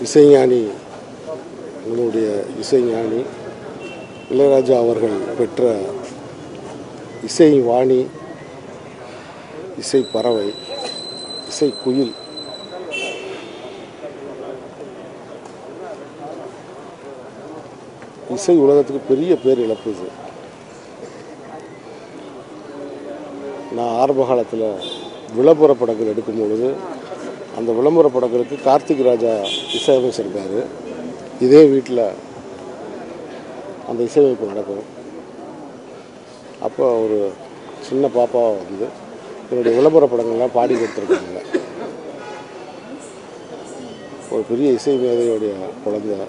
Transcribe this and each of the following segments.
இசைஞானி நம்மளுடைய இசைஞானி இளையராஜா அவர்கள் பெற்ற இசை வாணி, இசை பறவை, இசை குயில். இசை உலகத்துக்கு பெரிய பேர் இழப்பு இது. நான் ஆரம்ப காலத்தில் விளம்பர படங்கள் எடுக்கும் பொழுது அந்த விளம்பர படங்களுக்கு கார்த்திக் ராஜா இசையமைச்சிருக்காரு. இதே வீட்டில் அந்த இசையமைப்பு நடக்கும். அப்போ ஒரு சின்ன பாப்பாவை வந்து என்னுடைய விளம்பர படங்கள்லாம் பாடி கொடுத்துருக்காங்க. ஒரு பெரிய இசை மேதையுடைய குழந்தை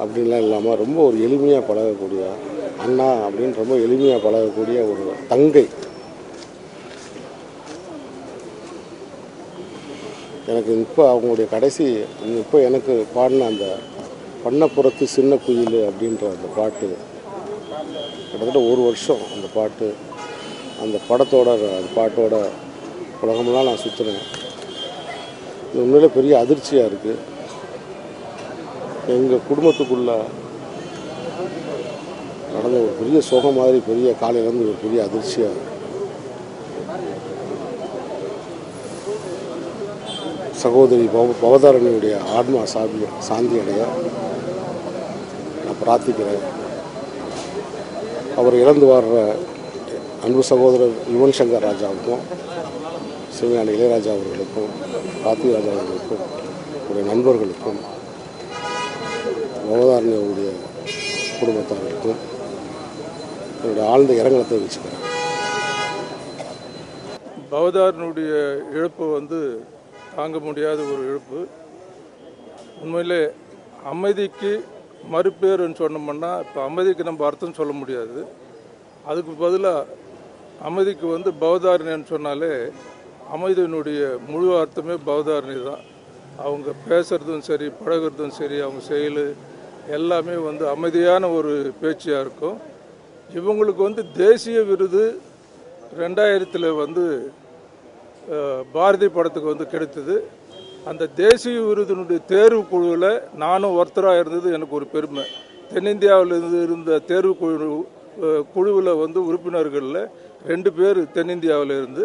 அப்படின்லாம் இல்லாமல் ரொம்ப ஒரு எளிமையாக பழகக்கூடிய அண்ணா அப்படின்னு ரொம்ப எளிமையாக பழகக்கூடிய ஒரு தங்கை. எனக்கு இப்போ அவங்களுடைய கடைசி இப்போ எனக்கு பாடின அந்த பண்ணப்புறத்து சின்ன குயில் அப்படின்ற அந்த பாட்டு கிட்டத்தட்ட ஒரு வருஷம் அந்த பாட்டு, அந்த படத்தோட அந்த பாட்டோட உலகமெல்லாம் நான் சுற்றுனேன். இது உண்மையிலே பெரிய அதிர்ச்சியாக இருக்குது. எங்கள் குடும்பத்துக்குள்ளே நடந்த ஒரு பெரிய சோகம் மாதிரி, பெரிய காலையிலேருந்து ஒரு பெரிய அதிர்ச்சியாக. சகோதரி பவதாரணியுடைய ஆத்மா சாந்தி அடைய நான் பிரார்த்திக்கிறேன். அவர் இறந்து வர்ற அன்பு சகோதரர் யுவன் சங்கர் ராஜாவுக்கும், சிவஞானி இளையராஜா அவர்களுக்கும், கார்த்திக் ராஜா அவர்களுக்கும், அவருடைய நண்பர்களுக்கும், பவதாரணியுடைய குடும்பத்தார்களுக்கும் என்னுடைய ஆழ்ந்த இரங்கலை வச்சுக்கிறேன். பவதாரனுடைய இழப்பு தாங்க முடியாத ஒரு இழப்பு. உண்மையிலே அமைதிக்கு மறுபேருன்னு சொன்னோம்னா, இப்போ அமைதிக்கு நம்ம அர்த்தம் சொல்ல முடியாது. அதுக்கு பதிலாக அமைதிக்கு பவதாரணின்னு சொன்னாலே அமைதியினுடைய முழு அர்த்தமே பவதாரணி தான். அவங்க பேசுகிறதும் சரி, பழகிறதும் சரி, அவங்க செயல் எல்லாமே அமைதியான ஒரு பேச்சியாக இருக்கும். இவங்களுக்கு தேசிய விருது 2000 பாரதி படத்துக்கு கிடைத்தது. அந்த தேசிய விருதினுடைய தேர்வு குழுவில் நானும் ஒருத்தராக இருந்தது எனக்கு ஒரு பெருமை. தென்னிந்தியாவில் இருந்த தேர்வு குழுவில் உறுப்பினர்களில் 2 பேர் தென்னிந்தியாவில் இருந்து,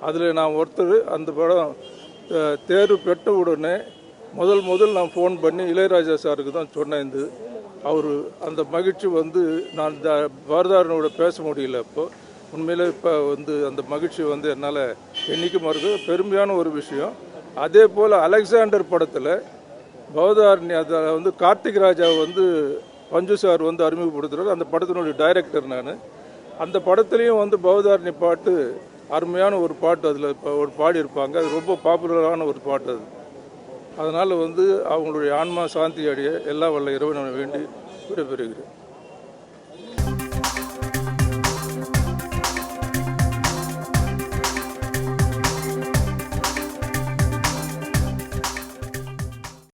அதில் நான் ஒருத்தர். அந்த படம் தேர்வு பெற்ற உடனே முதல் நான் ஃபோன் பண்ணி இளையராஜா சாருக்கு தான் சொன்னேன். அவர் அந்த மகிழ்ச்சி நான் பவதாரனோட பேச முடியல. அப்போ உண்மையிலே இப்போ அந்த மகிழ்ச்சி என்னால் என்றைக்கு மறக்க பெருமையான ஒரு விஷயம். அதே போல் அலெக்சாண்டர் படத்தில் பவதாரணி அதை கார்த்திக் ராஜா பஞ்சு சார் அறிமுகப்படுத்துகிறார். அந்த படத்தினுடைய டைரக்டர் நான். அந்த படத்துலேயும் பவதாரணி பாட்டு அருமையான ஒரு பாட்டு அதில் ஒரு பாடியிருப்பாங்க. அது ரொம்ப பாப்புலரான ஒரு பாட்டு அது. அதனால் அவங்களுடைய ஆன்மா சாந்தி அடைய எல்லா வல்ல இறைவனை வேண்டி விடைபெறுகிறேன்.